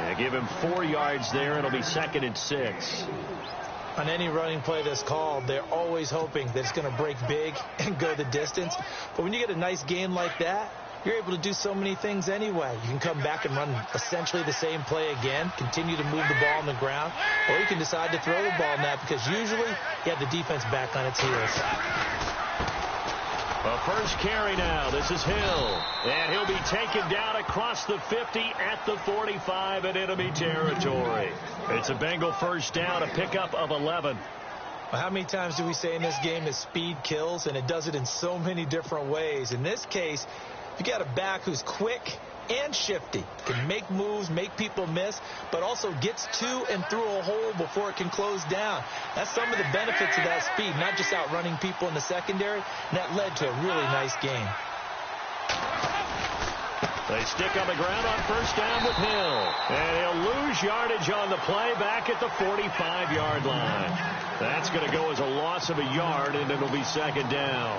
They give him 4 yards there. It'll be 2nd and 6. On any running play that's called, they're always hoping that it's going to break big and go the distance. But when you get a nice game like that, you're able to do so many things anyway. You can come back and run essentially the same play again, continue to move the ball on the ground, or you can decide to throw the ball now because usually you have the defense back on its heels. A first carry now. This is Hill. And he'll be taken down across the 50 at the 45 in enemy territory. It's a Bengal first down, a pickup of 11. Well, how many times do we say in this game that speed kills, and it does it in so many different ways? In this case, you got a back who's quick and shifty, can make moves, make people miss, but also gets to and through a hole before it can close down. That's some of the benefits of that speed, not just outrunning people in the secondary, and that led to a really nice game. They stick on the ground on first down with Hill, and he'll lose yardage on the play back at the 45-yard line. That's going to go as a loss of a yard, and it'll be 2nd down.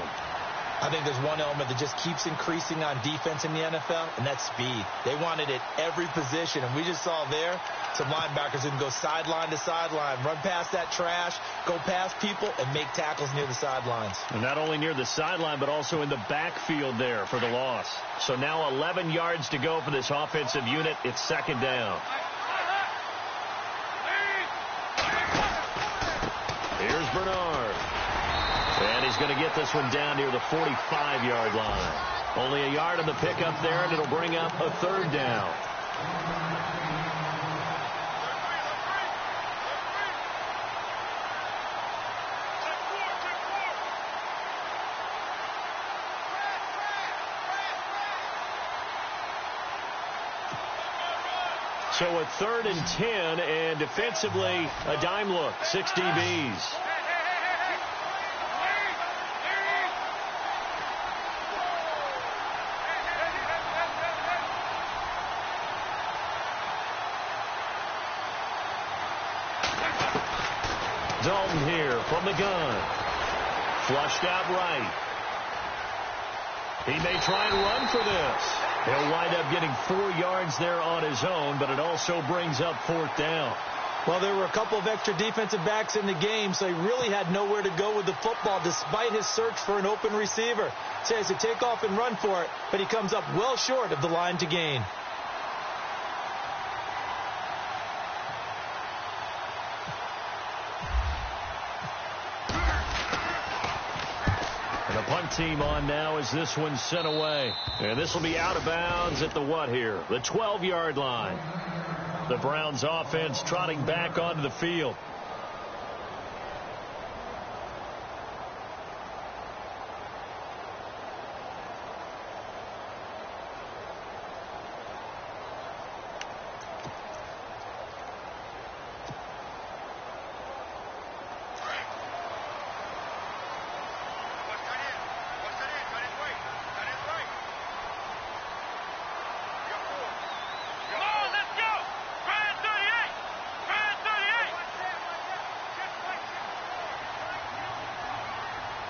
I think there's one element that just keeps increasing on defense in the NFL, and that's speed. They want it at every position, and we just saw there some linebackers who can go sideline to sideline, run past that trash, go past people, and make tackles near the sidelines. And not only near the sideline, but also in the backfield there for the loss. So now 11 yards to go for this offensive unit. It's 2nd down. Here's Bernard. And he's going to get this one down near the 45-yard line. Only a yard on the pickup there, and it'll bring up a 3rd down. So a 3rd and 10, and defensively a dime look, 6 DBs. Dalton here from the gun. Flushed out right. He may try and run for this. He'll wind up getting 4 yards there on his own, but it also brings up 4th down. Well, there were a couple of extra defensive backs in the game, so he really had nowhere to go with the football despite his search for an open receiver. So he has to take off and run for it, but he comes up well short of the line to gain. The punt team on now as this one's sent away. And this will be out of bounds at the what here? The 12-yard line. The Browns offense trotting back onto the field.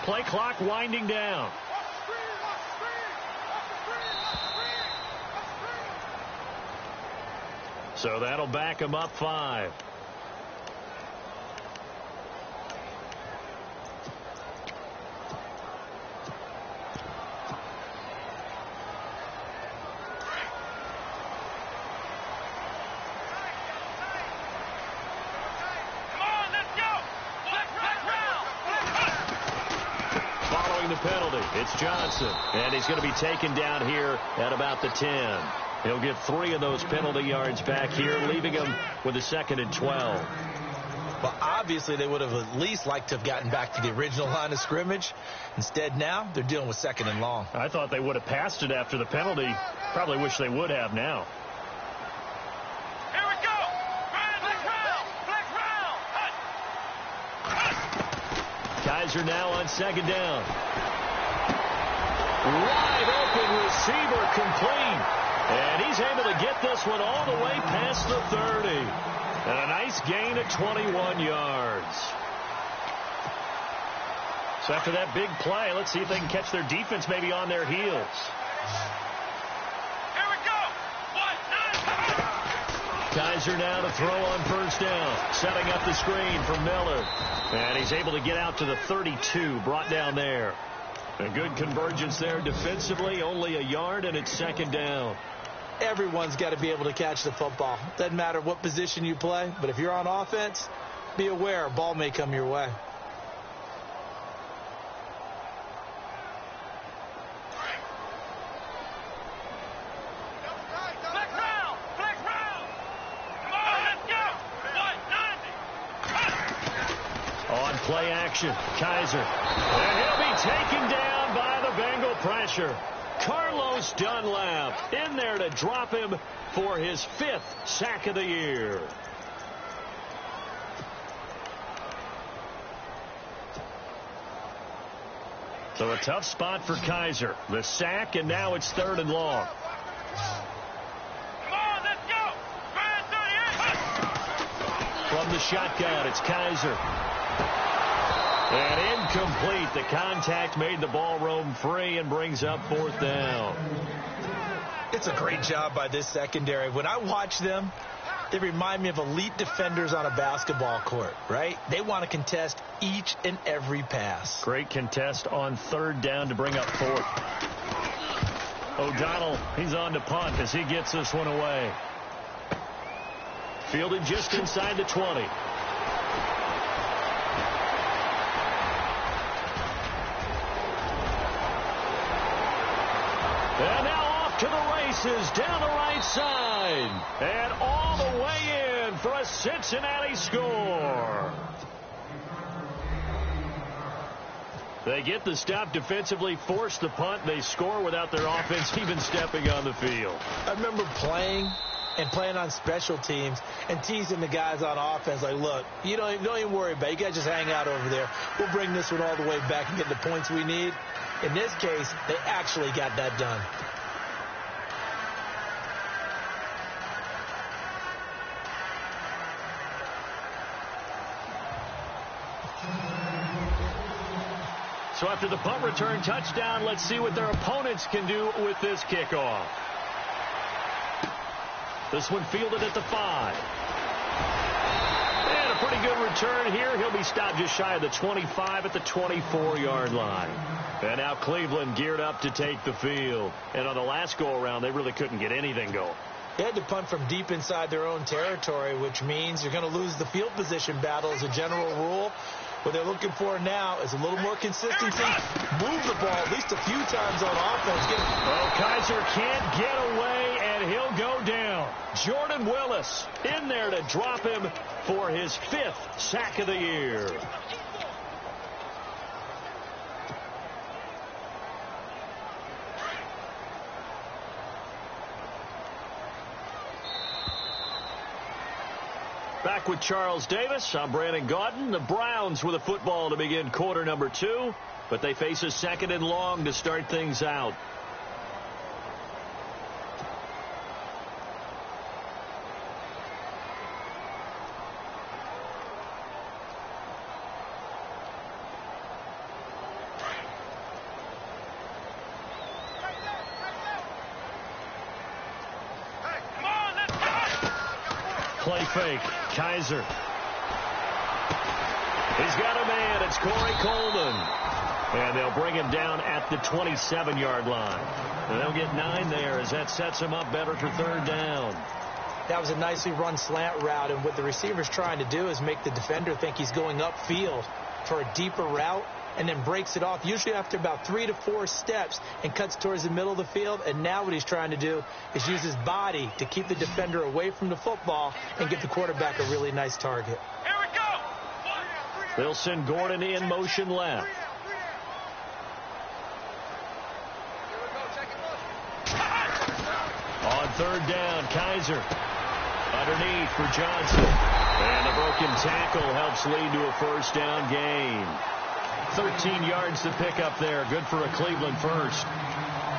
Play clock winding down. So that'll back him up 5. Penalty. It's Johnson, and he's going to be taken down here at about the 10. He'll get 3 of those penalty yards back here, leaving him with a 2nd and 12. Well, obviously they would have at least liked to have gotten back to the original line of scrimmage. Instead, now they're dealing with 2nd and long. I thought they would have passed it after the penalty. Probably wish they would have now. Here we go. Black round. Guys are now on 2nd down. Wide open receiver complete. And he's able to get this one all the way past the 30. And a nice gain of 21 yards. So after that big play, let's see if they can catch their defense maybe on their heels. Here we go. 1, 9. Kaiser now to throw on first down. Setting up the screen for Miller. And he's able to get out to the 32. Brought down there. A good convergence there defensively. Only a yard, and it's second down. Everyone's got to be able to catch the football. Doesn't matter what position you play, but if you're on offense, be aware a ball may come your way. Play action. Kaiser. And he'll be taken down by the Bengal pressure. Carlos Dunlap in there to drop him for his 5th sack of the year. So a tough spot for Kaiser. The sack, and now it's 3rd and long. Come on, let's go. From the shotgun, it's Kaiser. And incomplete. The contact made the ball roam free and brings up 4th down. It's a great job by this secondary. When I watch them, they remind me of elite defenders on a basketball court, right? They want to contest each and every pass. Great contest on 3rd down to bring up 4th. O'Donnell, he's on to punt as he gets this one away. Fielded just inside the 20. And now off to the races down the right side. And all the way in for a Cincinnati score. They get the stop defensively, force the punt. They score without their offense even stepping on the field. I remember playing on special teams and teasing the guys on offense like, look, you don't even worry about it. You guys just hang out over there. We'll bring this one all the way back and get the points we need. In this case, they actually got that done. So after the punt return touchdown, let's see what their opponents can do with this kickoff. This one fielded at the 5. And a pretty good return here. He'll be stopped just shy of the 25 at the 24-yard line. And now Cleveland geared up to take the field. And on the last go-around, they really couldn't get anything going. They had to punt from deep inside their own territory, which means you're going to lose the field position battle as a general rule. What they're looking for now is a little more consistency. Move the ball at least a few times on offense. Kaiser can't get away, and he'll go down. Jordan Willis in there to drop him for his 5th sack of the year. Back with Charles Davis. I'm Brandon Gaudin. The Browns with a football to begin quarter number 2, but they face a 2nd and long to start things out. Play fake. Kaiser. He's got a man. It's Corey Coleman. And they'll bring him down at the 27-yard line. And they'll get 9 there as that sets him up better for 3rd down. That was a nicely run slant route, and what the receiver's trying to do is make the defender think he's going upfield for a deeper route and then breaks it off, usually after about 3 to 4 steps, and cuts towards the middle of the field. And now what he's trying to do is use his body to keep the defender away from the football and give the quarterback a really nice target. Here we go. They'll send Gordon in motion left. On 3rd down, Kaiser underneath for Johnson. And the broken tackle helps lead to a 1st down gain. 13 yards to pick up there. Good for a Cleveland first.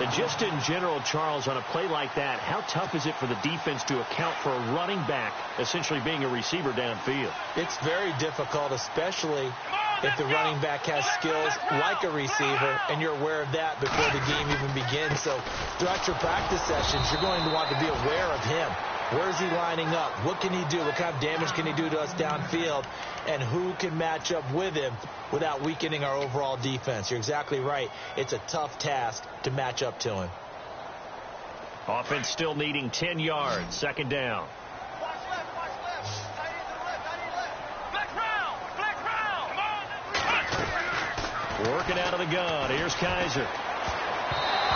And just in general, Charles, on a play like that, how tough is it for the defense to account for a running back essentially being a receiver downfield? It's very difficult, especially if the running back has skills like a receiver, and you're aware of that before the game even begins. So throughout your practice sessions, you're going to want to be aware of him. Where's he lining up? What can he do? What kind of damage can he do to us downfield? And who can match up with him without weakening our overall defense? You're exactly right. It's a tough task to match up to him. Offense still needing 10 yards. Second down. Watch left, watch left. Tight end to the left, tight end left. Black round. Come on. Working out of the gun. Here's Kaiser.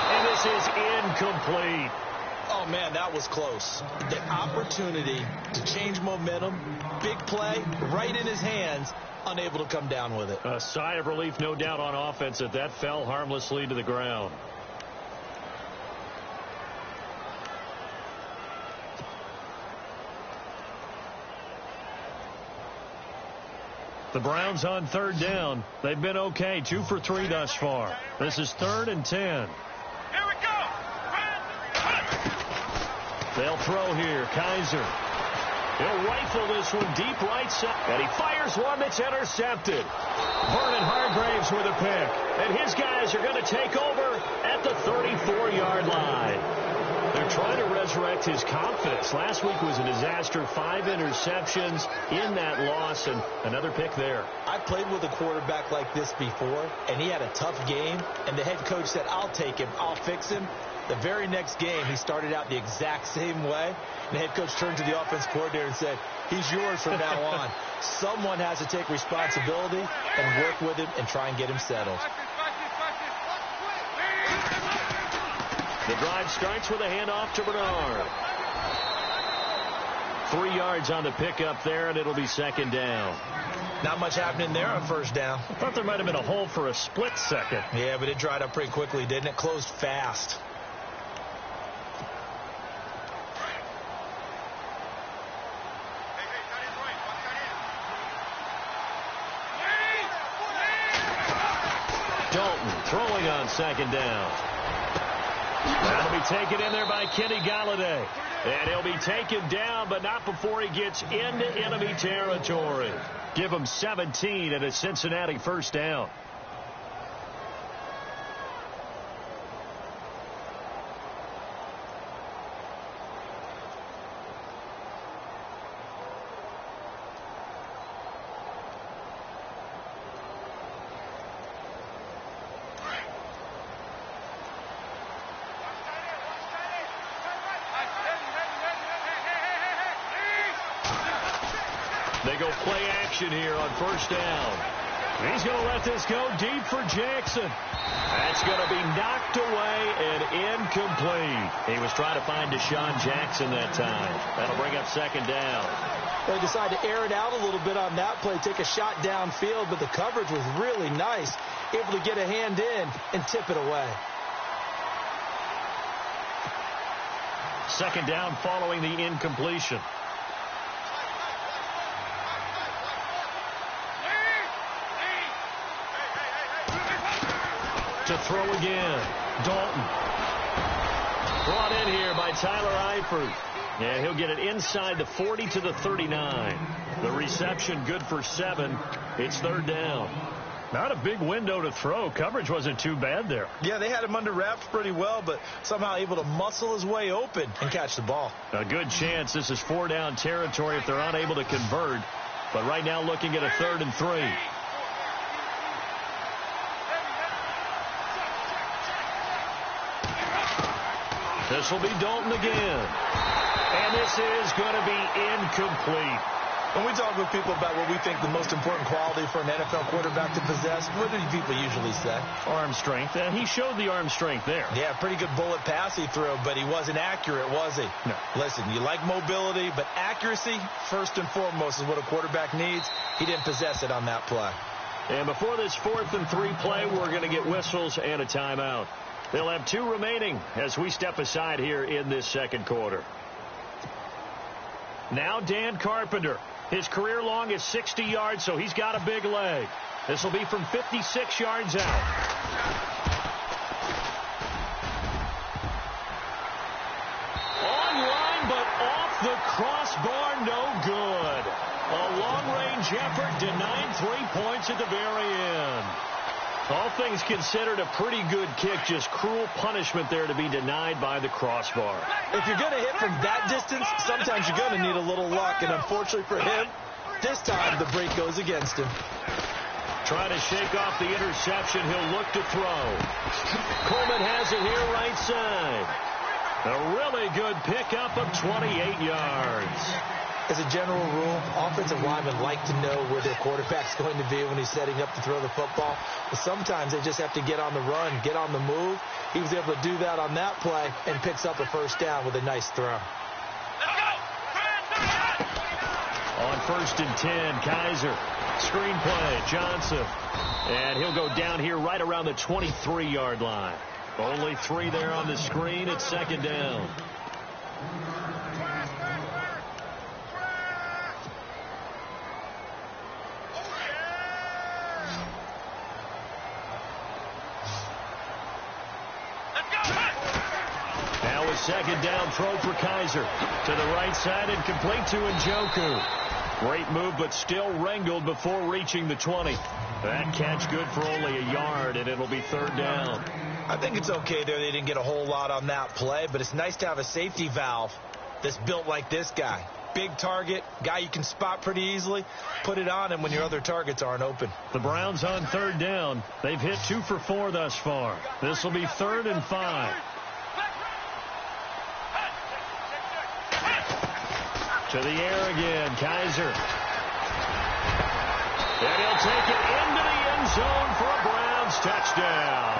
And this is incomplete. Oh, man, that was close. The opportunity to change momentum, big play, right in his hands, unable to come down with it. A sigh of relief, no doubt, on offense that fell harmlessly to the ground. The Browns on third down. They've been okay, 2 for 3 thus far. This is 3rd and 10. Here we go. They'll throw here. Kaiser. He'll rifle this one deep right side. And he fires one that's intercepted. Vernon Hargraves with a pick. And his guys are going to take over at the 34-yard line. They're trying to resurrect his confidence. Last week was a disaster. 5 interceptions in that loss, and another pick there. I played with a quarterback like this before, and he had a tough game, and the head coach said, I'll take him, I'll fix him. The very next game, he started out the exact same way, and the head coach turned to the offense coordinator and said, he's yours from now on. Someone has to take responsibility and work with him and try and get him settled. The drive starts with a handoff to Bernard. 3 yards on the pickup there, and it'll be second down. Not much happening there on first down. I thought there might have been a hole for a split second. Yeah, but it dried up pretty quickly, didn't it? Closed fast. Dalton throwing on second down. That'll be taken in there by Kenny Galladay. And he'll be taken down, but not before he gets into enemy territory. Give him 17 and a Cincinnati first down. They go play action here on first down. He's going to let this go deep for Jackson. That's going to be knocked away and incomplete. He was trying to find Deshaun Jackson that time. That'll bring up second down. They decided to air it out a little bit on that play, take a shot downfield, but the coverage was really nice, able to get a hand in and tip it away. Second down following the incompletion. To throw again. Dalton. Brought in here by Tyler Eifert. Yeah, he'll get it inside the 40 to the 39. The reception good for 7. It's third down. Not a big window to throw. Coverage wasn't too bad there. Yeah, they had him under wraps pretty well, but somehow able to muscle his way open and catch the ball. A good chance this is 4 down territory if they're unable to convert. But right now looking at a 3rd and 3. This will be Dalton again. And this is going to be incomplete. When we talk with people about what we think the most important quality for an NFL quarterback to possess, what do people usually say? Arm strength. And he showed the arm strength there. Yeah, pretty good bullet pass he threw, but he wasn't accurate, was he? No. Listen, you like mobility, but accuracy, first and foremost, is what a quarterback needs. He didn't possess it on that play. And before this 4th and 3 play, we're going to get whistles and a timeout. They'll have 2 remaining as we step aside here in this second quarter. Now Dan Carpenter. His career long is 60 yards, so he's got a big leg. This will be from 56 yards out. Online, but off the crossbar, no good. A long-range effort denied 3 points at the very end. All things considered, a pretty good kick. Just cruel punishment there to be denied by the crossbar. If you're going to hit from that distance, sometimes you're going to need a little luck. And unfortunately for him, this time the break goes against him. Trying to shake off the interception. He'll look to throw. Coleman has it here right side. A really good pickup of 28 yards. As a general rule, offensive linemen like to know where their quarterback's going to be when he's setting up to throw the football. But sometimes they just have to get on the run, get on the move. He was able to do that on that play and picks up a first down with a nice throw. On 1st and 10, Kaiser. Screen play, Johnson. And he'll go down here right around the 23-yard line. Only 3 there on the screen. It's 2nd down. Now a 2nd down throw for Kaiser. To the right side and complete to Njoku. Great move, but still wrangled before reaching the 20. That catch good for only a yard, and it'll be 3rd down. I think it's okay there. They didn't get a whole lot on that play, but it's nice to have a safety valve that's built like this guy. Big target, guy you can spot pretty easily. Put it on him when your other targets aren't open. The Browns on 3rd down. They've hit 2 for 4 thus far. This will be 3rd and 5. To the air again, Kaiser. And he'll take it into the end zone for a Browns touchdown.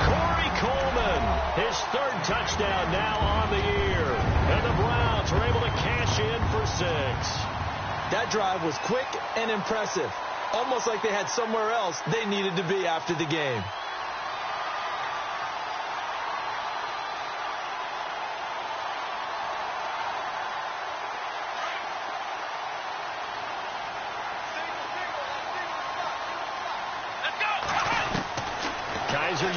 Corey Coleman, his 3rd touchdown now on the year. And the Browns are able to cash in for 6. That drive was quick and impressive. Almost like they had somewhere else they needed to be after the game.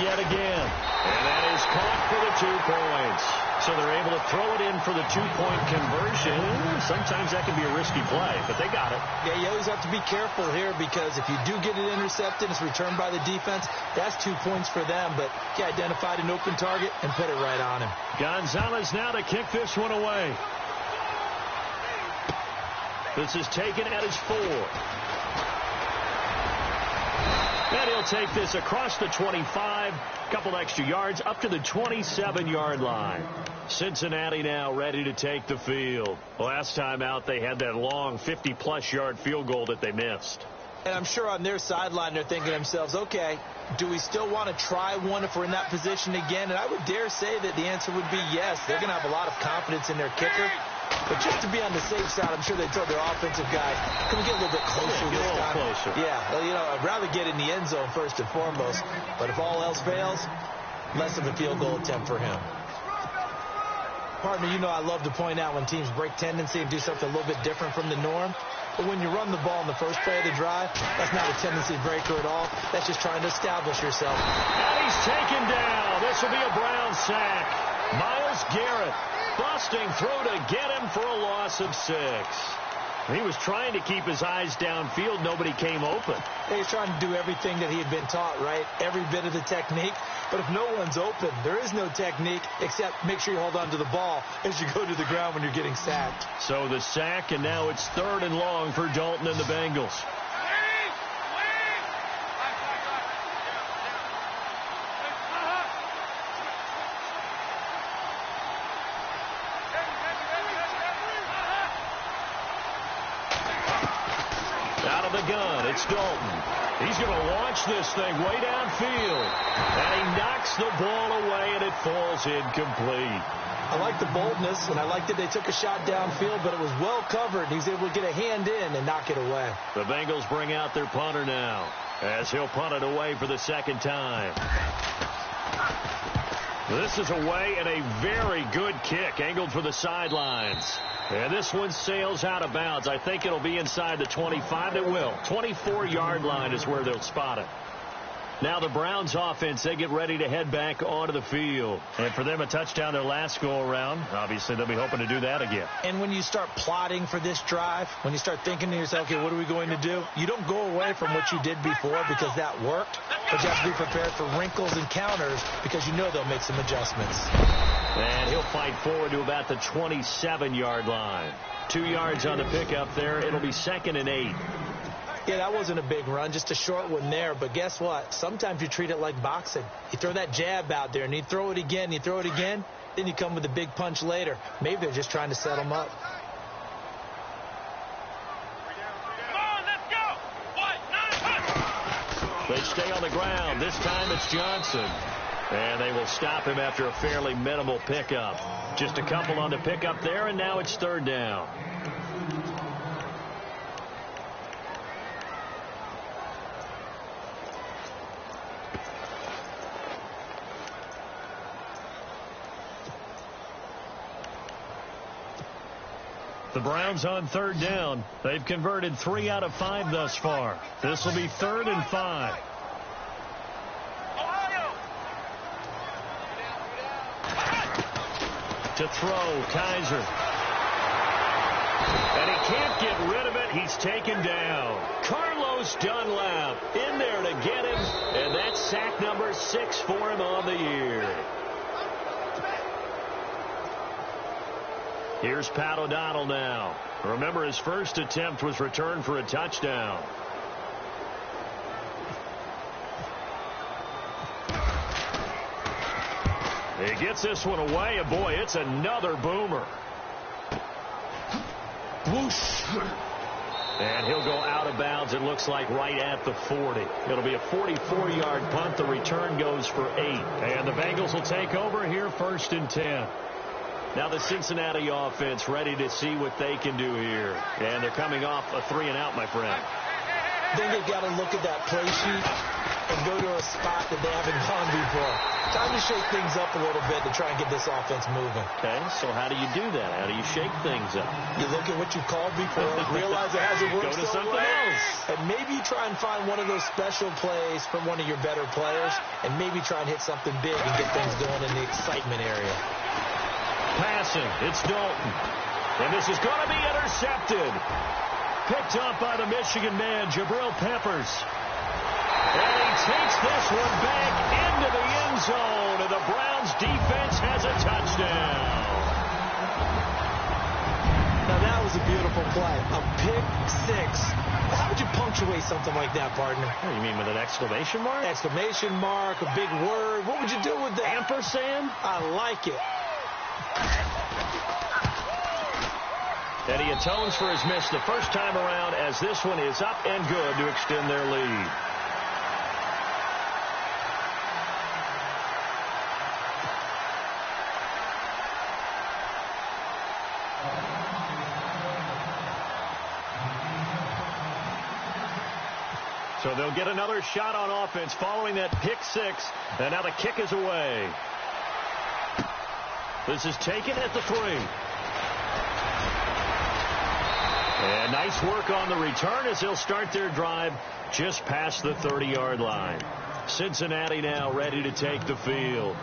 Yet again. And that is caught for the 2 points. So they're able to throw it in for the 2-point conversion. Sometimes that can be a risky play, but they got it. Yeah, you always have to be careful here because if you do get it intercepted, it's returned by the defense. That's 2 points for them, but he identified an open target and put it right on him. Gonzalez now to kick this one away. This is taken at his 4. And he'll take this across the 25, couple extra yards, up to the 27-yard line. Cincinnati now ready to take the field. Last time out, they had that long 50-plus yard field goal that they missed. And I'm sure on their sideline, they're thinking to themselves, okay, do we still want to try one if we're in that position again? And I would dare say that the answer would be yes. They're going to have a lot of confidence in their kicker. But just to be on the safe side, I'm sure they told their offensive guys, can we get a little bit closer this time? Closer. Yeah, well, you know, I'd rather get in the end zone first and foremost. But if all else fails, less of a field goal attempt for him. Partner, you know I love to point out when teams break tendency and do something a little bit different from the norm. But when you run the ball in the first play of the drive, that's not a tendency breaker at all. That's just trying to establish yourself. And he's taken down. This will be a Brown sack. Myles Garrett busting through to get him for a loss of 6. He was trying to keep his eyes downfield. Nobody came open. He was trying to do everything that he had been taught, right? Every bit of the technique. But if no one's open, there is no technique except make sure you hold on to the ball as you go to the ground when you're getting sacked. So the sack, and now it's 3rd and long for Dalton and the Bengals. It's Dalton. He's going to launch this thing way downfield. And he knocks the ball away, and it falls incomplete. I like the boldness, and I like that they took a shot downfield, but it was well covered. He was able to get a hand in and knock it away. The Bengals bring out their punter now, as he'll punt it away for the 2nd time. This is away, and a very good kick, angled for the sidelines. And this one sails out of bounds. I think it'll be inside the 25. It will. 24-yard line is where they'll spot it. Now the Browns offense, they get ready to head back onto the field. And for them, a touchdown their last go-around. Obviously, they'll be hoping to do that again. And when you start plotting for this drive, when you start thinking to yourself, okay, what are we going to do? You don't go away from what you did before because that worked, but you have to be prepared for wrinkles and counters because you know they'll make some adjustments. And he'll fight forward to about the 27-yard line. 2 yards on the pickup there. It'll be 2nd and 8. Yeah, that wasn't a big run, just a short one there. But guess what? Sometimes you treat it like boxing. You throw that jab out there, and you throw it again, then you come with a big punch later. Maybe they're just trying to set them up. They stay on the ground. This time it's Johnson. And they will stop him after a fairly minimal pickup. Just a couple on the pickup there, and now it's 3rd down. The Browns on 3rd down. They've converted 3 out of 5 thus far. This will be 3rd and 5. To throw, Kaiser. And he can't get rid of it. He's taken down. Carlos Dunlap in there to get him. And that's sack number 6 for him on the year. Here's Pat O'Donnell now. Remember, his first attempt was returned for a touchdown. He gets this one away, and boy, it's another boomer. Whoosh. And he'll go out of bounds, it looks like, right at the 40. It'll be a 44-yard punt. The return goes for 8. And the Bengals will take over here 1st and 10. Now the Cincinnati offense ready to see what they can do here. And they're coming off a 3-and-out, my friend. Then they've got to look at that play sheet and go to a spot that they haven't gone before. Time to shake things up a little bit to try and get this offense moving. Okay, so how do you do that? How do you shake things up? You look at what you've called before, realize it hasn't worked Go to something else. And maybe you try and find one of those special plays from one of your better players, and maybe try and hit something big and get things going in the excitement area. Passing, it's Dalton. And this is going to be intercepted. Picked up by the Michigan man, Jabril Peppers. And he takes this one back into the end zone, and the Browns defense has a touchdown. Now that was a beautiful play. A pick 6. How would you punctuate something like that, partner? Oh, you mean with an exclamation mark? Exclamation mark, a big word. What would you do with that? Ampersand? I like it. And he atones for his miss the first time around, as this one is up and good to extend their lead. So they'll get another shot on offense following that pick 6, and now the kick is away. This is taken at the 3. And nice work on the return as they'll start their drive just past the 30-yard line. Cincinnati now ready to take the field.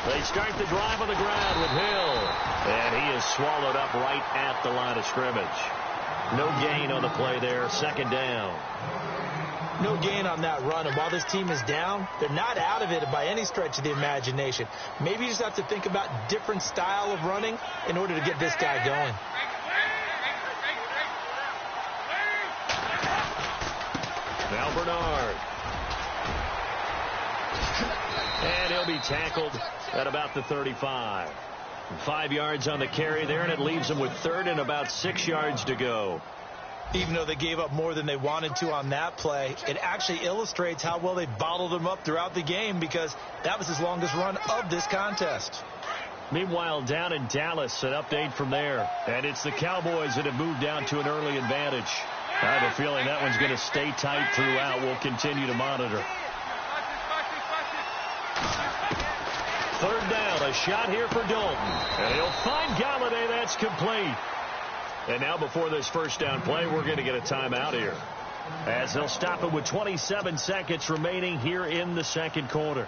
They start the drive on the ground with Hill. And he is swallowed up right at the line of scrimmage. No gain on the play there. 2nd down. No gain on that run. And while this team is down, they're not out of it by any stretch of the imagination. Maybe you just have to think about different style of running in order to get this guy going. Now Bernard. And he'll be tackled at about the 35. 5 yards on the carry there, and it leaves them with 3rd and about 6 yards to go. Even though they gave up more than they wanted to on that play, it actually illustrates how well they bottled them up throughout the game, because that was his longest run of this contest. Meanwhile, down in Dallas, an update from there. And it's the Cowboys that have moved down to an early advantage. I have a feeling that one's going to stay tight throughout. We'll continue to monitor. Third down, a shot here for Dalton. And he'll find Galladay. That's complete. And now before this first down play, we're going to get a timeout here, as they'll stop it with 27 seconds remaining here in the second quarter.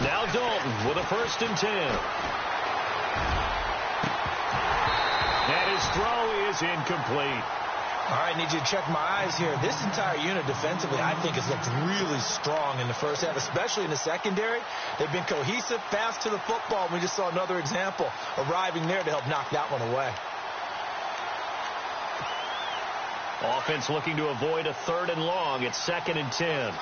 Now Dalton with a 1st and 10. And his throw is incomplete. All right, I need you to check my eyes here. This entire unit defensively, I think, has looked really strong in the first half, especially in the secondary. They've been cohesive, fast to the football. We just saw another example arriving there to help knock that one away. Offense looking to avoid a 3rd and long. It's 2nd and 10.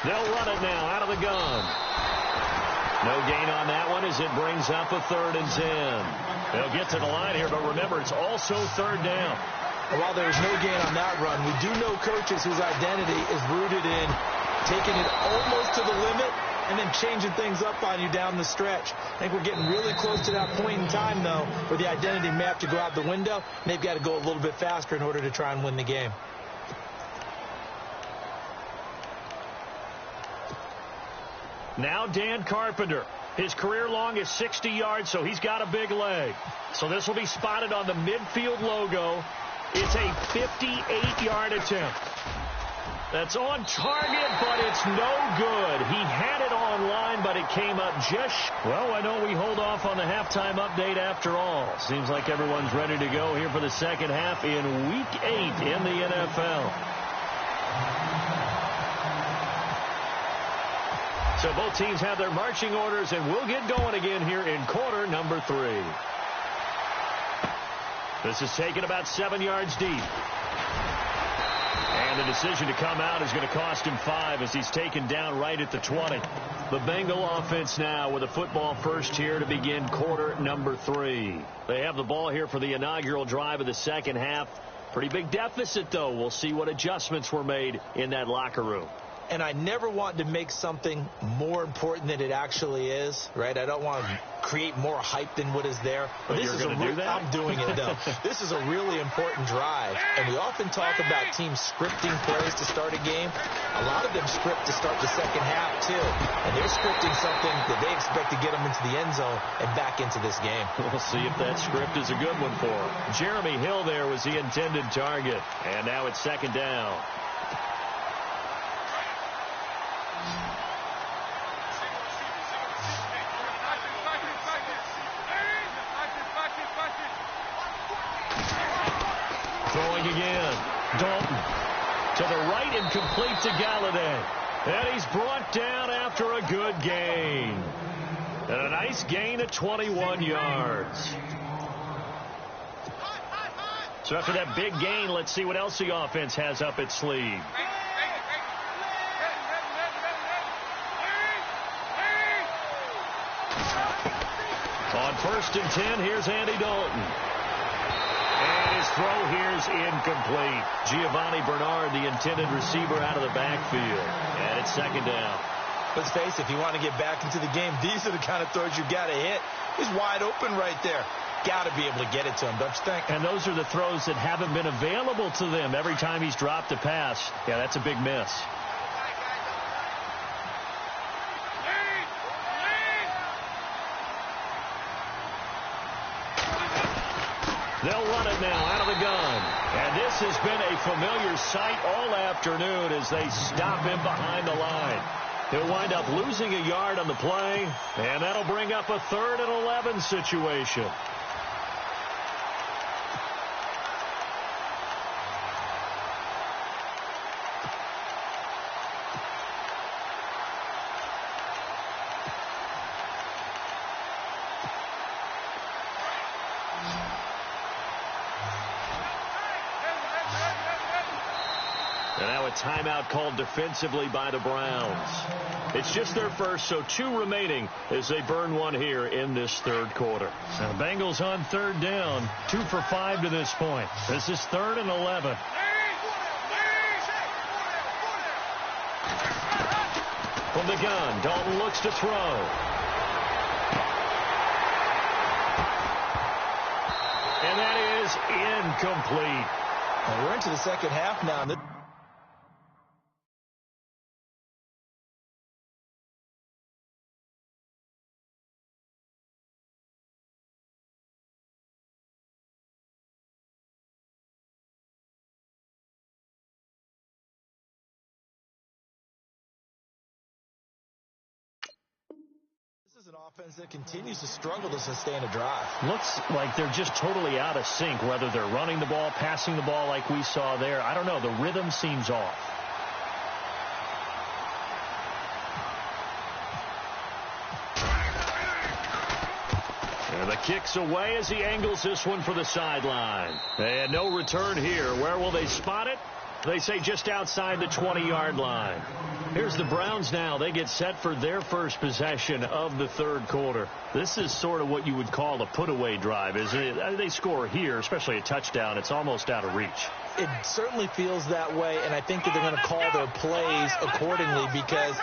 They'll run it now out of the gun. No gain on that one as it brings up a 3rd and 10. They'll get to the line here, but remember, it's also 3rd down. While there's no gain on that run, we do know coaches whose identity is rooted in taking it almost to the limit and then changing things up on you down the stretch. I think we're getting really close to that point in time, though, where the identity may have to go out the window, and they've got to go a little bit faster in order to try and win the game. Now Dan Carpenter. His career long is 60 yards, so he's got a big leg. So this will be spotted on the midfield logo. It's a 58-yard attempt. That's on target, but it's no good. He had it online, but it came up just... Well, I know we hold off on the halftime update after all. Seems like everyone's ready to go here for the second half in Week 8 in the NFL. So both teams have their marching orders, and we'll get going again here in quarter number 3. This is taken about 7 yards deep. And the decision to come out is going to cost him 5 as he's taken down right at the 20. The Bengal offense now with a football first here to begin quarter number 3. They have the ball here for the inaugural drive of the second half. Pretty big deficit, though. We'll see what adjustments were made in that locker room. And I never want to make something more important than it actually is, right? I don't want to create more hype than what is there. But you're going to do that? I'm doing it, though. This is a really important drive. And we often talk about teams scripting plays to start a game. A lot of them script to start the second half, too. And they're scripting something that they expect to get them into the end zone and back into this game. We'll see if that script is a good one for them. Jeremy Hill there was the intended target. And now it's 2nd down. Throwing again. Dalton to the right and complete to Galladay. And he's brought down after a good gain. And a nice gain of 21 yards. So after that big gain, let's see what else the offense has up its sleeve. On 1st and 10, here's Andy Dalton. And his throw here's incomplete. Giovanni Bernard, the intended receiver, out of the backfield. And it's 2nd down. Let's face it, if you want to get back into the game, these are the kind of throws you got to hit. He's wide open right there. Got to be able to get it to him, don't you think? And those are the throws that haven't been available to them every time he's dropped a pass. Yeah, that's a big miss. They'll run it now out of the gun. And this has been a familiar sight all afternoon as they stop him behind the line. He'll wind up losing a yard on the play, and that'll bring up a 3rd and 11 situation. And now a timeout called defensively by the Browns. It's just their first, so 2 remaining as they burn one here in this 3rd quarter. Now the Bengals on 3rd down, 2 for 5 to this point. This is 3rd and 11. From From the gun, Dalton looks to throw. And that is incomplete. And we're into the second half now. This is an offense that continues to struggle to sustain a drive. Looks like they're just totally out of sync, whether they're running the ball, passing the ball like we saw there. I don't know. The rhythm seems off. And the kick's away as he angles this one for the sideline. And no return here. Where will they spot it? They say just outside the 20-yard line. Here's the Browns now. They get set for their first possession of the third quarter. This is sort of what you would call a put-away drive, isn't it? They score here, especially a touchdown. It's almost out of reach. It certainly feels that way, and I think that they're going to call their plays accordingly because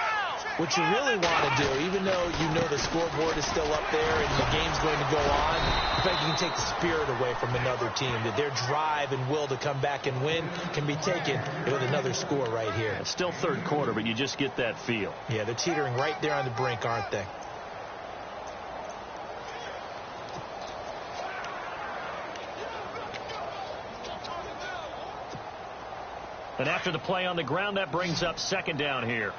what you really want to do, even though you know the scoreboard is still up there and the game's going to go on, I think you can take the spirit away from another team, that their drive and will to come back and win can be taken with another score right here. It's still third quarter, but you just get that feel. Yeah, they're teetering right there on the brink, aren't they? And after the play on the ground, that brings up second down here.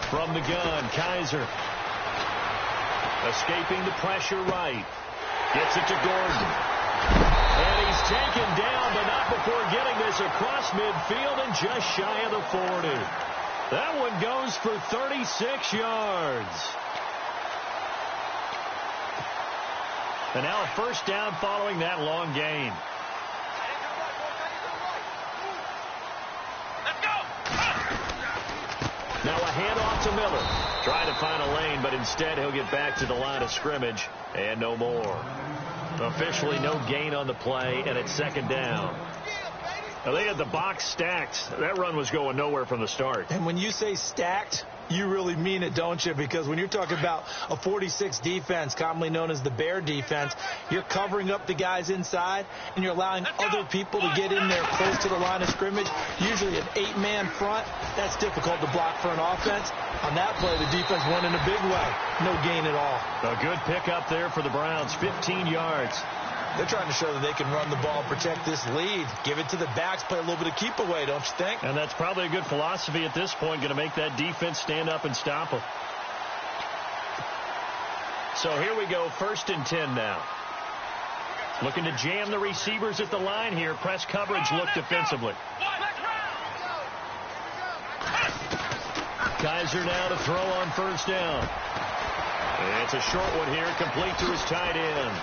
From the gun, Kaiser. Escaping the pressure right. Gets it to Gordon. And he's taken down, but not before getting this across midfield and just shy of the 40. That one goes for 36 yards. And now a first down following that long gain. Now a handoff to Miller. Trying to find a lane, but instead he'll get back to the line of scrimmage and no more. Officially no gain on the play, and it's second down. Now they had the box stacked. That run was going nowhere from the start. And when you say stacked, you really mean it, don't you? Because when you're talking about a 46 defense, commonly known as the Bear defense, you're covering up the guys inside, and you're allowing other people to get in there close to the line of scrimmage, usually an 8-man front. That's difficult to block for an offense. On that play, the defense won in a big way. No gain at all. A good pickup there for the Browns, 15 yards. They're trying to show that they can run the ball, protect this lead. Give it to the backs, play a little bit of keep away, don't you think? And that's probably a good philosophy at this point, going to make that defense stand up and stop them. So here we go, 1st and 10 now. Looking to jam the receivers at the line here. Press coverage look defensively. Kaiser now to throw on first down. And it's a short one here, complete to his tight end.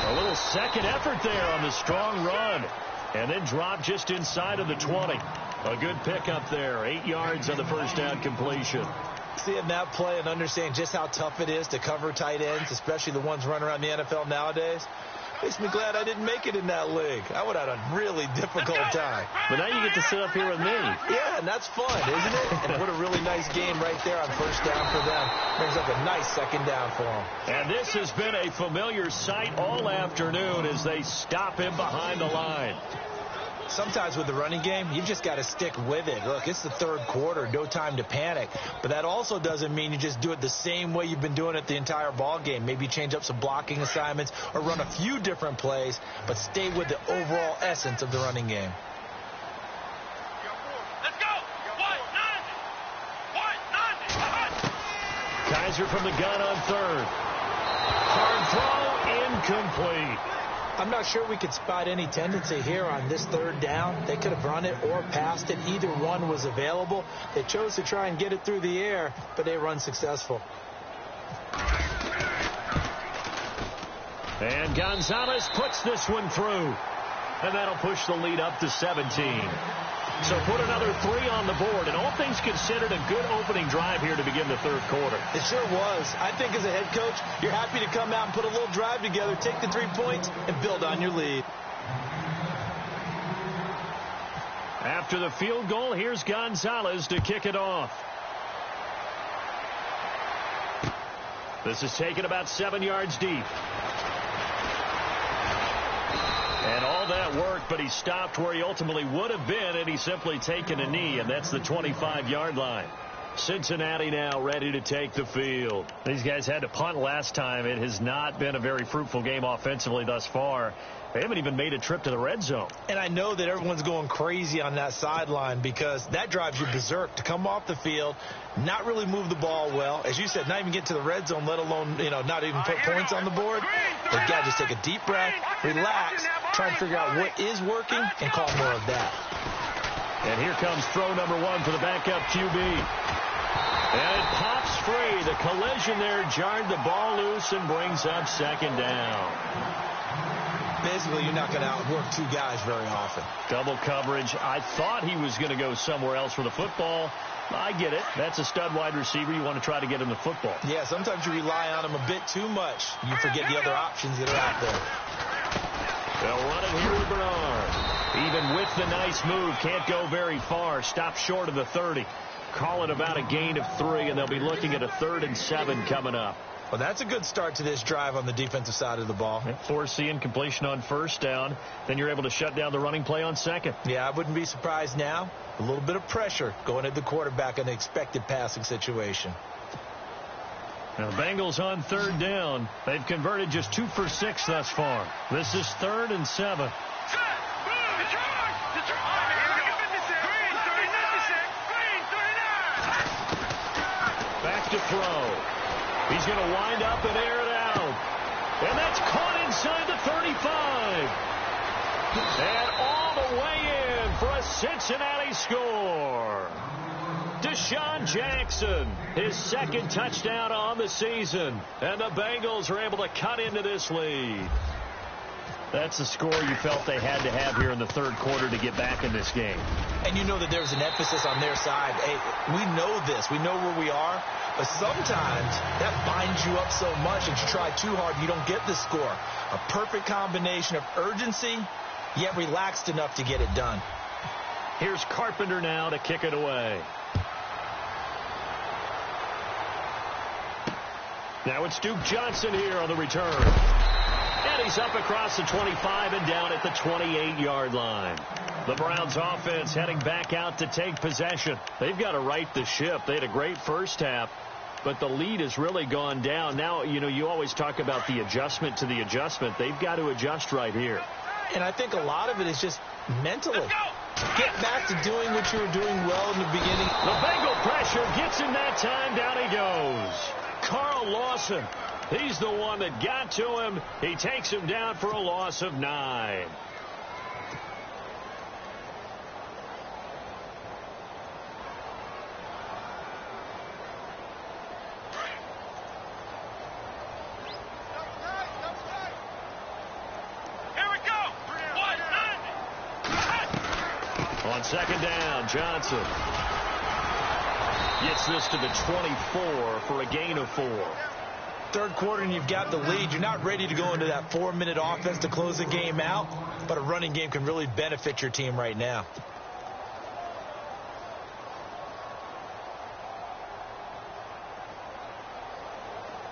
A little second effort there on the strong run. And then drop just inside of the 20. A good pickup there. 8 yards on the first down completion. Seeing that play and understanding just how tough it is to cover tight ends, especially the ones running around the NFL nowadays, makes me glad I didn't make it in that league. I would have had a really difficult time. But now you get to sit up here with me. Yeah, and that's fun, isn't it? And what a really nice game right there on first down for them. Brings up a nice second down for them. And this has been a familiar sight all afternoon as they stop him behind the line. Sometimes with the running game, you've just got to stick with it. Look, it's the third quarter, no time to panic. But that also doesn't mean you just do it the same way you've been doing it the entire ball game. Maybe change up some blocking assignments or run a few different plays, but stay with the overall essence of the running game. Let's go! Kaiser from the gun on third. Hard throw, incomplete. I'm not sure we could spot any tendency here on this third down. They could have run it or passed it. Either one was available. They chose to try and get it through the air, but they were unsuccessful. And Gonzalez puts this one through. And that'll push the lead up to 17. So put another 3 on the board, and all things considered, a good opening drive here to begin the third quarter. It sure was. I think as a head coach, you're happy to come out and put a little drive together, take the 3 points, and build on your lead. After the field goal, here's Gonzalez to kick it off. This is taken about 7 yards deep. And all that worked, but he stopped where he ultimately would have been, and he's simply taken a knee, and that's the 25-yard line. Cincinnati now ready to take the field. These guys had to punt last time. It has not been a very fruitful game offensively thus far. They haven't even made a trip to the red zone. And I know that everyone's going crazy on that sideline because that drives you berserk to come off the field, not really move the ball well. As you said, not even get to the red zone, let alone, not even put points on the board. They've got to just take a deep breath, relax, try and figure out what is working, and call more of that. And here comes throw number 1 for the backup QB. And it pops free. The collision there jarred the ball loose and brings up second down. Basically, you're not going to outwork 2 guys very often. Double coverage. I thought he was going to go somewhere else for the football. I get it. That's a stud wide receiver. You want to try to get him the football. Yeah, sometimes you rely on him a bit too much. You forget the other options that are out there. They'll run it here with Bernard. Even with the nice move, can't go very far. Stop short of the 30. Call it about a gain of 3, and they'll be looking at a 3rd and 7 coming up. Well, that's a good start to this drive on the defensive side of the ball. Force the incompletion on first down. Then you're able to shut down the running play on second. Yeah, I wouldn't be surprised now. A little bit of pressure going at the quarterback in the expected passing situation. Now the Bengals on 3rd down. They've converted just 2 for 6 thus far. This is 3rd and 7. Back to throw. He's going to wind up and air it out. And that's caught inside the 35. And all the way in for a Cincinnati score. Deshaun Jackson, his 2nd touchdown on the season. And the Bengals are able to cut into this lead. That's the score you felt they had to have here in the 3rd quarter to get back in this game. And you know that there's an emphasis on their side. Hey, we know this. We know where we are. But sometimes that binds you up so much that you try too hard, you don't get the score. A perfect combination of urgency, yet relaxed enough to get it done. Here's Carpenter now to kick it away. Now it's Duke Johnson here on the return. And he's up across the 25 and down at the 28-yard line. The Browns offense heading back out to take possession. They've got to right the ship. They had a great first half, but the lead has really gone down. Now, you always talk about the adjustment to the adjustment. They've got to adjust right here. And I think a lot of it is just mentally. Get back to doing what you were doing well in the beginning. The Bengal pressure gets him that time. Down he goes. Carl Lawson. He's the one that got to him. He takes him down for a loss of 9. On 2nd down, Johnson gets this to the 24 for a gain of 4. 3rd quarter and you've got the lead. You're not ready to go into that 4-minute offense to close the game out, but a running game can really benefit your team right now.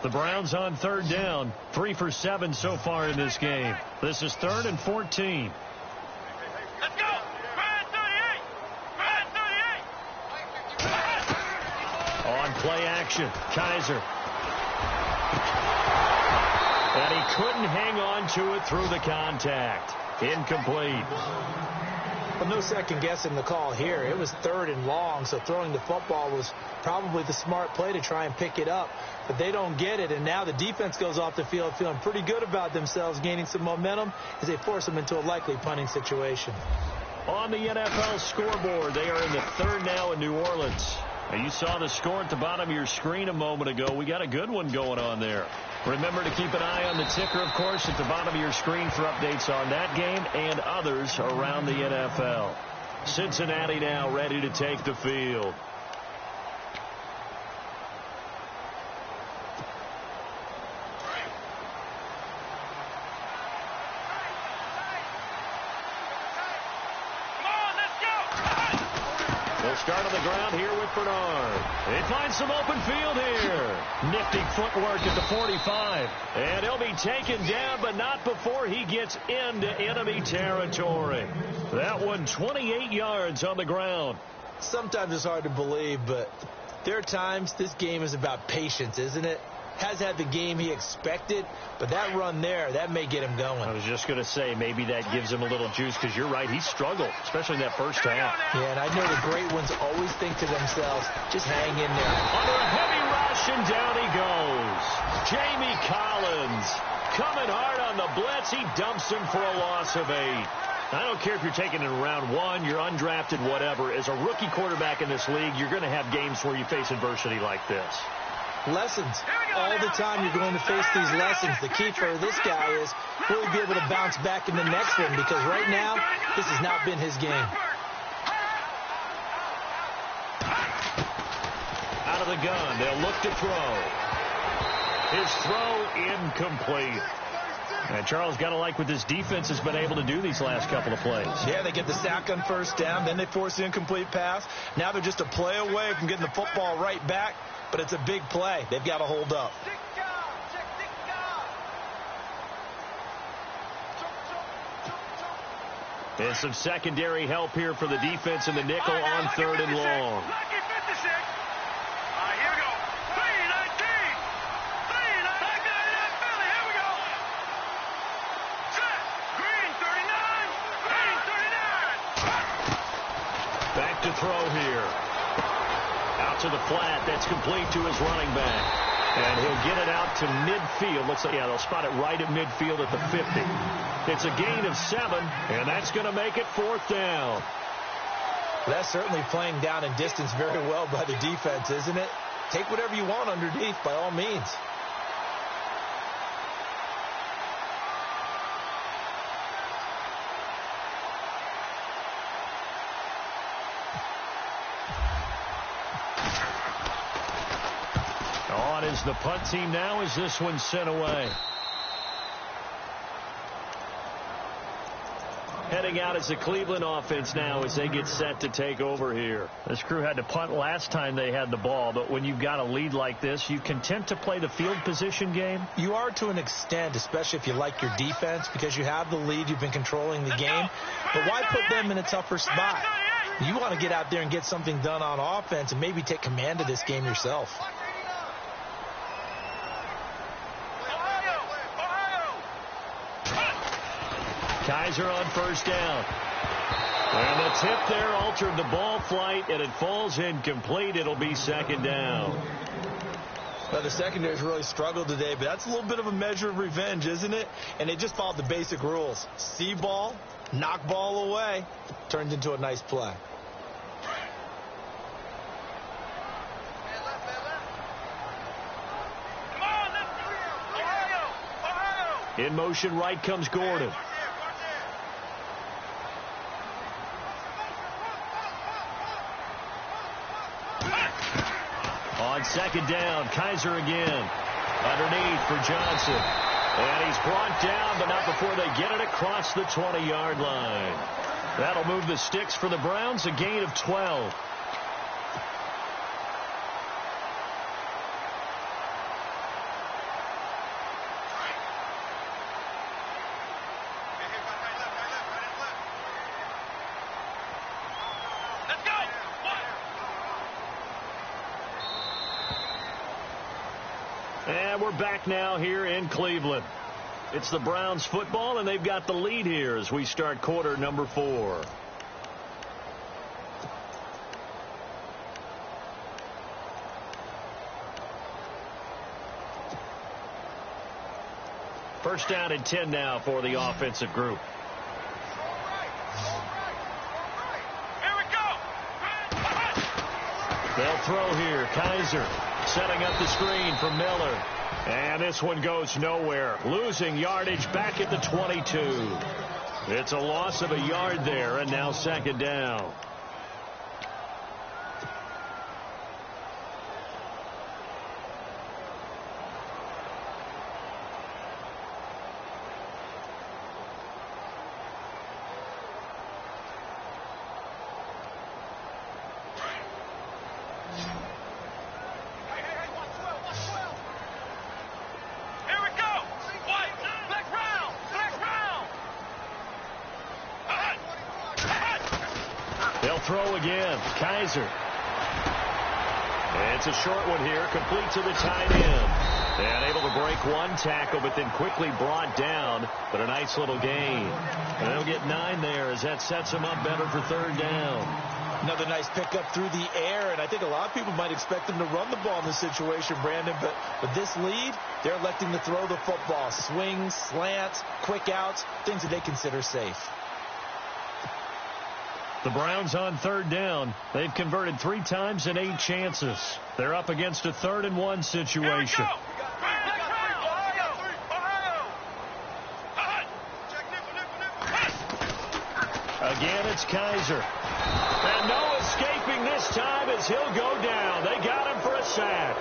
The Browns on 3rd down, 3 for 7 so far in this game. This is 3rd and 14. Let's go! Red 38! Red 38! On play action, Kaiser. And he couldn't hang on to it through the contact. Incomplete. Well, no second guessing the call here. It was 3rd and long, so throwing the football was probably the smart play to try and pick it up. But they don't get it, and now the defense goes off the field feeling pretty good about themselves, gaining some momentum as they force them into a likely punting situation. On the NFL scoreboard, they are in the 3rd now in New Orleans. And you saw the score at the bottom of your screen a moment ago. We got a good one going on there. Remember to keep an eye on the ticker, of course, at the bottom of your screen for updates on that game and others around the NFL. Cincinnati now ready to take the field. They'll start on the ground here with Bernard. They find some open field here. Nifty footwork at the 45. And he'll be taken down, but not before he gets into enemy territory. That one 28 yards on the ground. Sometimes it's hard to believe, but there are times this game is about patience, isn't it? Has had the game he expected, but that run there, that may get him going. I was just going to say, maybe that gives him a little juice, because you're right, he struggled, especially in that first half. Yeah, and I know the great ones always think to themselves, just hang in there. Under a heavy rush, and down he goes. Jamie Collins coming hard on the blitz. He dumps him for a loss of 8. I don't care if you're taking it in round 1, you're undrafted, whatever. As a rookie quarterback in this league, you're going to have games where you face adversity like this. Lessons. All the time you're going to face these lessons. The key for this guy is really be able to bounce back in the next one, because right now, this has not been his game. Out of the gun, they'll look to throw. His throw incomplete. And Charles, got to like what this defense has been able to do these last couple of plays. Yeah, they get the sack on first down, then they force the incomplete pass. Now they're just a play away from getting the football right back, but it's a big play. They've got to hold up. There's some secondary help here for the defense in the nickel on 3rd and long. To throw here. Out to the flat. That's complete to his running back. And he'll get it out to midfield. Looks like, yeah, they'll spot it right at midfield at the 50. It's a gain of 7, and that's going to make it 4th down. That's certainly playing down in distance very well by the defense, isn't it? Take whatever you want underneath, by all means. On is the punt team now as this one's sent away. Heading out is the Cleveland offense now as they get set to take over here. This crew had to punt last time they had the ball, but when you've got a lead like this, you content to play the field position game? You are to an extent, especially if you like your defense, because you have the lead, you've been controlling the game. But why put them in a tougher spot? You want to get out there and get something done on offense and maybe take command of this game yourself. Kaiser on first down. And the tip there altered the ball flight, and it falls incomplete. It'll be 2nd down. Well, the secondary's really struggled today, but that's a little bit of a measure of revenge, isn't it? And they just followed the basic rules. See ball, knock ball away. Turned into a nice play. In motion right comes Gordon. On 2nd down, Kaiser again. Underneath for Johnson. And he's brought down, but not before they get it across the 20-yard line. That'll move the sticks for the Browns, a gain of 12. And we're back now here in Cleveland. It's the Browns football, and they've got the lead here as we start quarter number 4. First down and 10 now for the offensive group. They'll throw here. Kaiser setting up the screen for Miller. And this one goes nowhere. Losing yardage back at the 22. It's a loss of a yard there, and now second down. Throw again. Kaiser. It's a short one here. Complete to the tight end. And able to break one tackle, but then quickly brought down. But a nice little gain. And they'll get 9 there as that sets them up better for third down. Another nice pickup through the air, and I think a lot of people might expect them to run the ball in this situation, Brandon, but with this lead, they're electing to throw the football. Swings, slants, quick outs, things that they consider safe. The Browns on third down. They've converted 3 times in 8 chances. They're up against a 3rd and 1 situation. Again, it's Kaiser. And no escaping this time as he'll go down. They got him for a sack.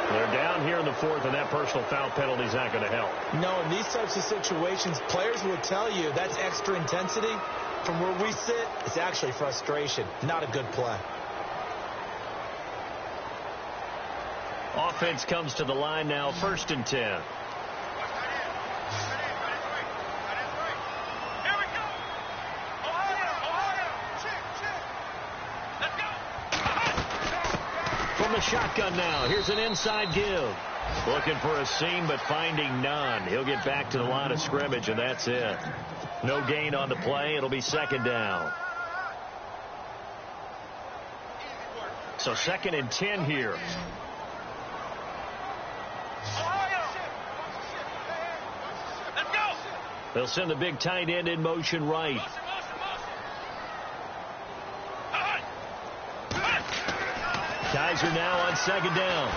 They're down here in the 4th, and that personal foul penalty is not going to help. No, in these types of situations, players will tell you that's extra intensity. From where we sit, it's actually frustration. Not a good play. Offense comes to the line now, 1st and 10. Here we go. Ohio. Check. Let's go. From the shotgun now, here's an inside give. Looking for a seam, but finding none. He'll get back to the line of scrimmage, and that's it. No gain on the play. It'll be 2nd down. So 2nd and 10 here. Let's go. They'll send the big tight end in motion right. Kaiser now on 2nd down.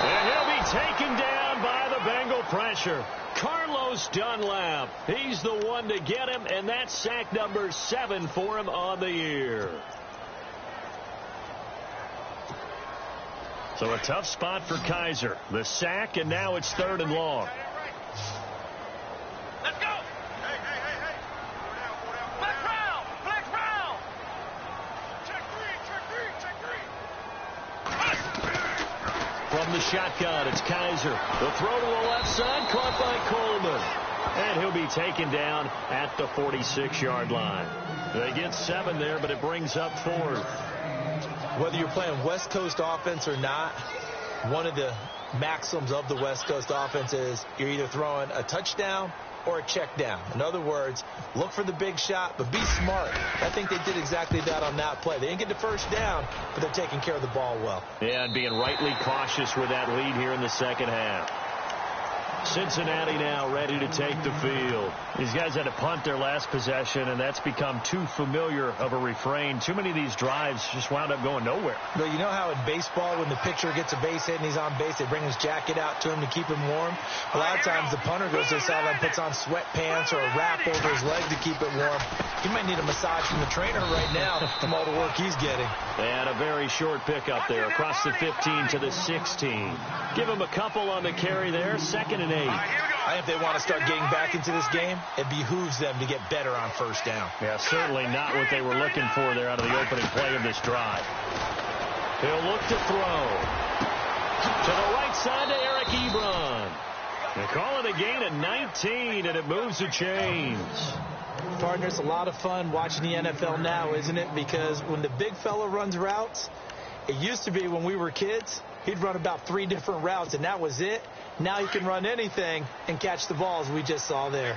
And he'll be taken down by the Bengal pressure. Carlos Dunlap. He's the one to get him, and that's sack number 7 for him on the year. So a tough spot for Kaiser. The sack, and now it's 3rd and long. Let's go. Hey. Black round. Check three. From the shotgun, it's Kaiser. The throw to the left side, caught by Coleman. And he'll be taken down at the 46-yard line. They get 7 there, but it brings up 4th. Whether you're playing West Coast offense or not, one of the maxims of the West Coast offense is you're either throwing a touchdown or a check down. In other words, look for the big shot, but be smart. I think they did exactly that on that play. They didn't get the first down, but they're taking care of the ball well. Yeah, and being rightly cautious with that lead here in the second half. Cincinnati now ready to take the field. These guys had to punt their last possession, and that's become too familiar of a refrain. Too many of these drives just wound up going nowhere. But you know how in baseball, when the pitcher gets a base hit and he's on base, they bring his jacket out to him to keep him warm? A lot of times the punter goes to the sideline, puts on sweatpants or a wrap over his leg to keep it warm. He might need a massage from the trainer right now from all the work he's getting. And a very short pickup there across the 15 to the 16. Give him a couple on the carry there. 2nd and 8. I think if they want to start getting back into this game, it behooves them to get better on first down. Yeah, certainly not what they were looking for there out of the opening play of this drive. He'll look to throw. To the right side to Eric Ebron. They're calling a gain of 19, and it moves the chains. Partner, it's a lot of fun watching the NFL now, isn't it? Because when the big fella runs routes, it used to be when we were kids, he'd run about 3 different routes, and that was it. Now he can run anything and catch the balls we just saw there.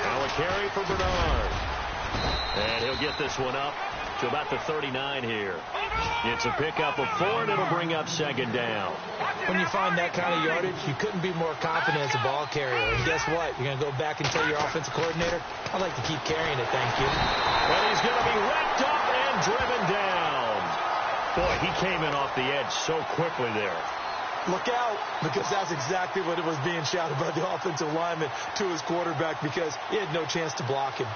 Now a carry for Bernard. And he'll get this one up to about the 39 here. It's a pickup of 4, and it'll bring up 2nd down. When you find that kind of yardage, you couldn't be more confident as a ball carrier. And guess what? You're going to go back and tell your offensive coordinator, I'd like to keep carrying it, thank you. And he's going to be wrapped up and driven down. Boy, he came in off the edge so quickly there. Look out, because that's exactly what it was being shouted by the offensive lineman to his quarterback, because he had no chance to block him.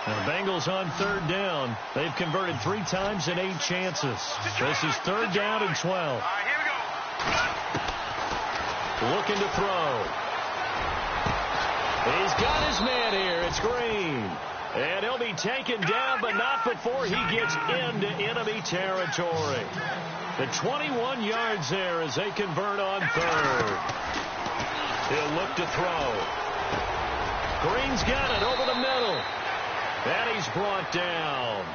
And the Bengals on third down. They've converted 3 times in 8 chances. This is third down and 12. All right, here we go. Looking to throw. He's got his man here. It's Green. And he'll be taken down, but not before he gets into enemy territory. The 21 yards there as they convert on third. He'll look to throw. Green's got it over the middle. And he's brought down.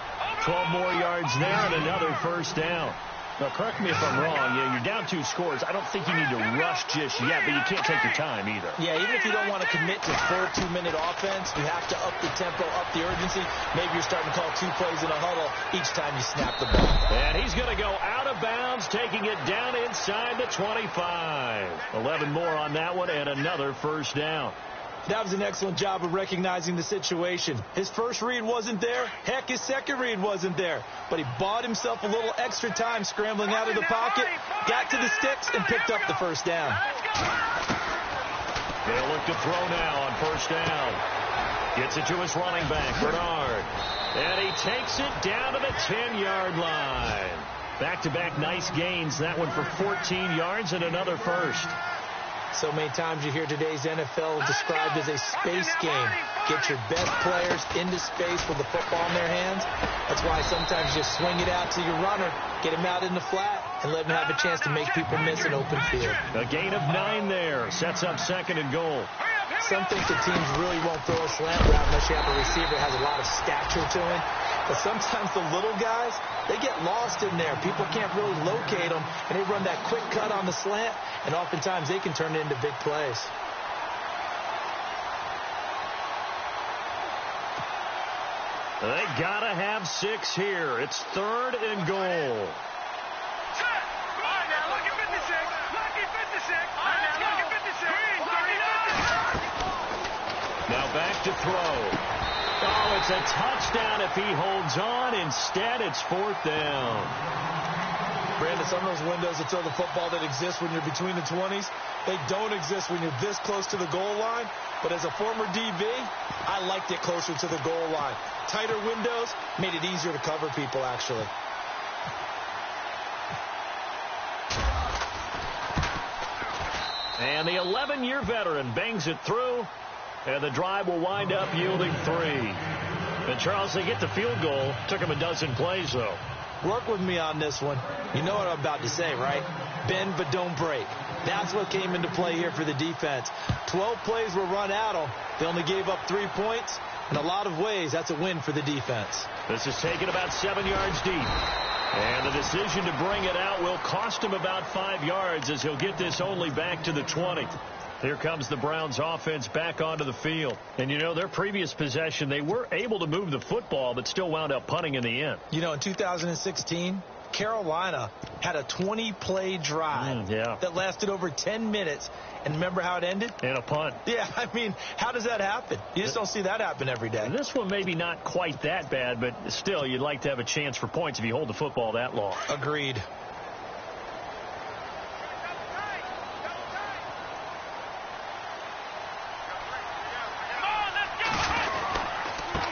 12 more yards there and another first down. Now, correct me if I'm wrong. Yeah, you're down 2 scores. I don't think you need to rush just yet, but you can't take your time either. Yeah, even if you don't want to commit to full 2-minute offense, you have to up the tempo, up the urgency. Maybe you're starting to call 2 plays in a huddle each time you snap the ball. And he's going to go out of bounds, taking it down inside the 25. 11 more on that one and another first down. That was an excellent job of recognizing the situation. His first read wasn't there. Heck, his second read wasn't there. But he bought himself a little extra time scrambling out of the pocket, got to the sticks, and picked up the first down. They'll look to throw now on first down. Gets it to his running back, Bernard. And he takes it down to the 10-yard line. Back-to-back nice gains. That one for 14 yards and another first. So many times you hear today's NFL described as a space game. Get your best players into space with the football in their hands. That's why sometimes you swing it out to your runner, get him out in the flat, and let him have a chance to make people miss an open field. A gain of 9 there. Sets up second and goal. Some think the teams really won't throw a slant route unless you have a receiver that has a lot of stature to him. But sometimes the little guys, they get lost in there. People can't really locate them, and they run that quick cut on the slant, and oftentimes they can turn it into big plays. They got to have 6 here. It's third and goal. Now back to throw. Oh, it's a touchdown if he holds on. Instead, it's 4th down. Brandon, some of those windows to throw the football that exist when you're between the 20s, they don't exist when you're this close to the goal line. But as a former DB, I liked it closer to the goal line. Tighter windows made it easier to cover people, actually. And the 11-year veteran bangs it through, and the drive will wind up yielding 3. And, Charles, they get the field goal. Took him a dozen plays, though. Work with me on this one. You know what I'm about to say, right? Bend but don't break. That's what came into play here for the defense. 12 plays were run at them. They only gave up 3 points. In a lot of ways, that's a win for the defense. This is taken about 7 yards deep. And the decision to bring it out will cost him about 5 yards as he'll get this only back to the 20. Here comes the Browns offense back onto the field. And, you know, their previous possession, they were able to move the football, but still wound up punting in the end. You know, in 2016, Carolina had a 20-play drive that lasted over 10 minutes. And remember how it ended? And a punt. Yeah, I mean, how does that happen? You just don't see that happen every day. And this one maybe not quite that bad, but still, you'd like to have a chance for points if you hold the football that long. Agreed.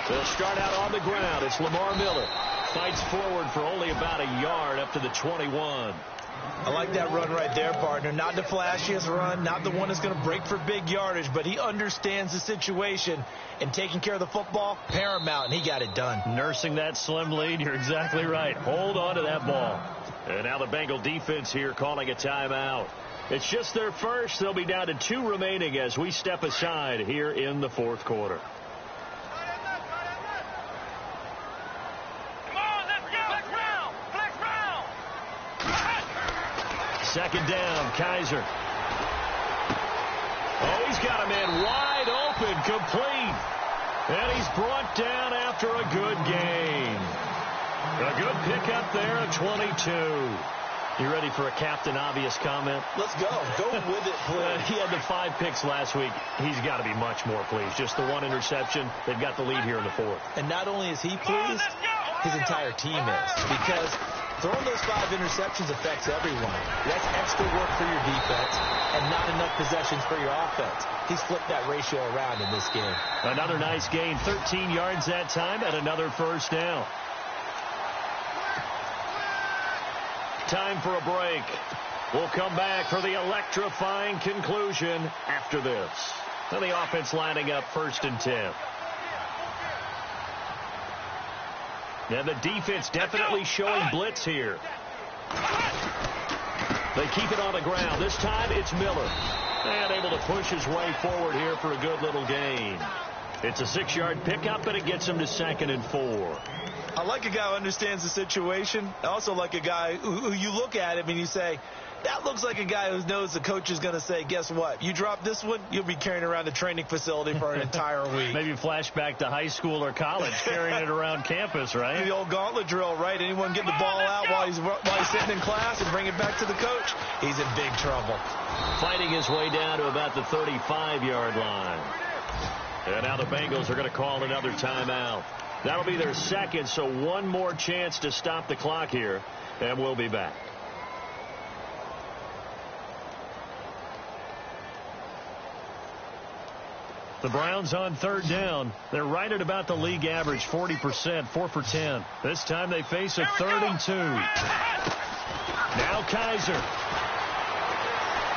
They'll start out on the ground. It's Lamar Miller. Fights forward for only about a yard up to the 21. I like that run right there, partner. Not the flashiest run, not the one that's going to break for big yardage, but he understands the situation, and taking care of the football, paramount, and he got it done. Nursing that slim lead, you're exactly right. Hold on to that ball. And now the Bengal defense here calling a timeout. It's just their first. They'll be down to 2 remaining as we step aside here in the 4th quarter. Second down, Kaiser. Oh, he's got a man wide open, complete. And he's brought down after a good gain. A good pickup there at 22. You ready for a Captain Obvious comment? Let's go. Go with it, please. He had the 5 picks last week. He's got to be much more pleased. Just the 1 interception. They've got the lead here in the 4th. And not only is he pleased, his entire team is, because throwing those 5 interceptions affects everyone. That's extra work for your defense and not enough possessions for your offense. He's flipped that ratio around in this game. Another nice gain, 13 yards that time, and another first down. Time for a break. We'll come back for the electrifying conclusion after this. And the offense lining up 1st and 10. And the defense definitely showing blitz here. They keep it on the ground. This time it's Miller. And able to push his way forward here for a good little gain. It's a 6-yard pickup, and it gets him to 2nd and 4. I like a guy who understands the situation. I also like a guy who you look at him and you say, that looks like a guy who knows the coach is going to say, guess what? You drop this one, you'll be carrying around the training facility for an entire week. Maybe flashback to high school or college, carrying it around campus, right? The old gauntlet drill, right? Anyone get the ball out while he's sitting in class and bring it back to the coach? He's in big trouble. Fighting his way down to about the 35-yard line. And now the Bengals are going to call another timeout. That'll be their 2nd, so one more chance to stop the clock here, and we'll be back. The Browns on 3rd down. They're right at about the league average, 40%, 4 for 10. This time they face a 3rd and 2. Now Kaiser.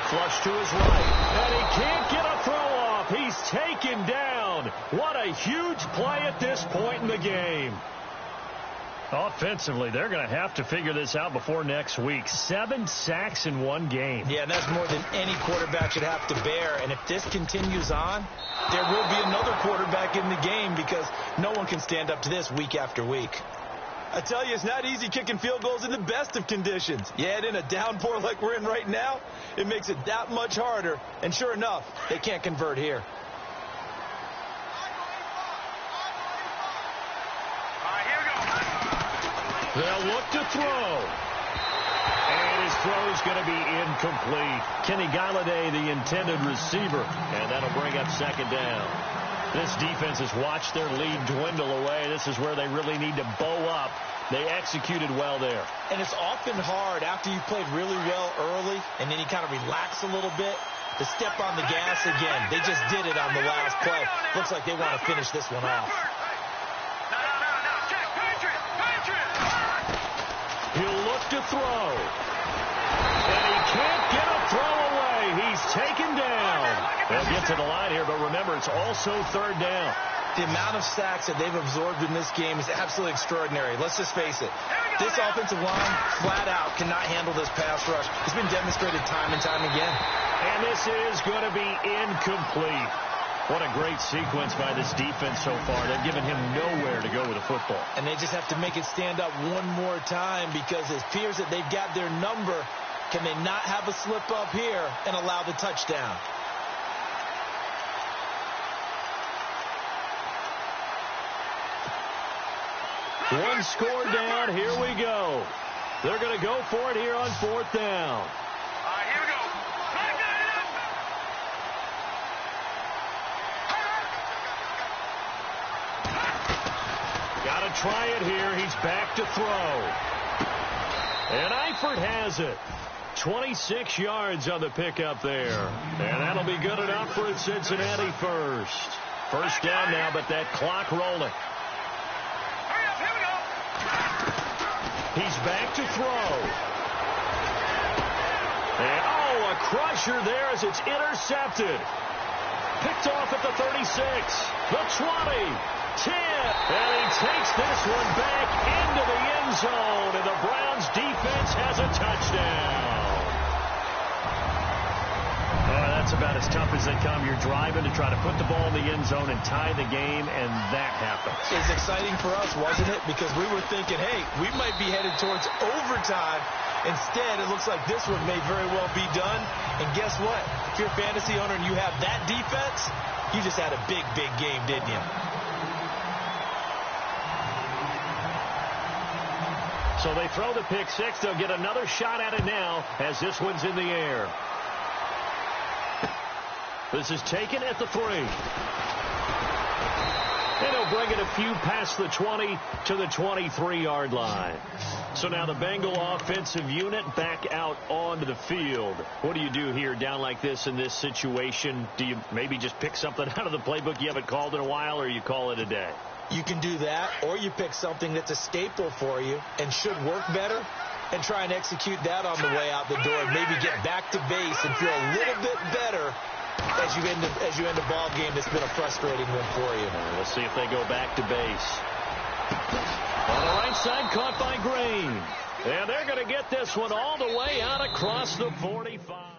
Flush to his right, and he can't get a throw off. He's taken down. What a huge play at this point in the game. Offensively, they're going to have to figure this out before next week. 7 sacks in one game. Yeah, and that's more than any quarterback should have to bear. And if this continues on, there will be another quarterback in the game because no one can stand up to this week after week. I tell you, it's not easy kicking field goals in the best of conditions. Yet in a downpour like we're in right now, it makes it that much harder. And sure enough, they can't convert here. They'll look to throw. And his throw's going to be incomplete. Kenny Galladay, the intended receiver. And that'll bring up 2nd down. This defense has watched their lead dwindle away. This is where they really need to bow up. They executed well there. And it's often hard after you played really well early and then you kind of relax a little bit to step on the gas again. They just did it on the last play. Looks like they want to finish this one off. He'll look to throw. And he can't get a throw away. He's taken down. They'll get to the line here, but remember, it's also 3rd down. The amount of sacks that they've absorbed in this game is absolutely extraordinary. Let's just face it. This offensive line, flat out, cannot handle this pass rush. It's been demonstrated time and time again. And this is going to be incomplete. What a great sequence by this defense so far. They've given him nowhere to go with the football. And they just have to make it stand up one more time because it appears that they've got their number. Can they not have a slip up here and allow the touchdown? One score down. Here we go. They're going to go for it here on 4th down. Here we go. Got to try it here. He's back to throw. And Eifert has it. 26 yards on the pickup there. And that'll be good enough for a Cincinnati first. First down now, but that clock rolling. He's back to throw. And, a crusher there as it's intercepted. Picked off at the 36, the 20, 10. And he takes this one back into the end zone. And the Browns defense has a touchdown. That's about as tough as they come. You're driving to try to put the ball in the end zone and tie the game, and that happens. It's exciting for us, wasn't it? Because we were thinking, hey, we might be headed towards overtime. Instead, it looks like this one may very well be done. And guess what? If you're a fantasy owner and you have that defense, you just had a big, big game, didn't you? So they throw the pick six. They'll get another shot at it now as this one's in the air. This is taken at the 3. And he'll bring it a few past the 20 to the 23-yard line. So now the Bengal offensive unit back out onto the field. What do you do here down like this in this situation? Do you maybe just pick something out of the playbook you haven't called in a while, or you call it a day? You can do that, or you pick something that's a staple for you and should work better and try and execute that on the way out the door and maybe get back to base and feel a little bit better as you end a ball game that's been a frustrating one for you. We'll see if they go back to base. On the right side, caught by Green. And they're going to get this one all the way out across the 45.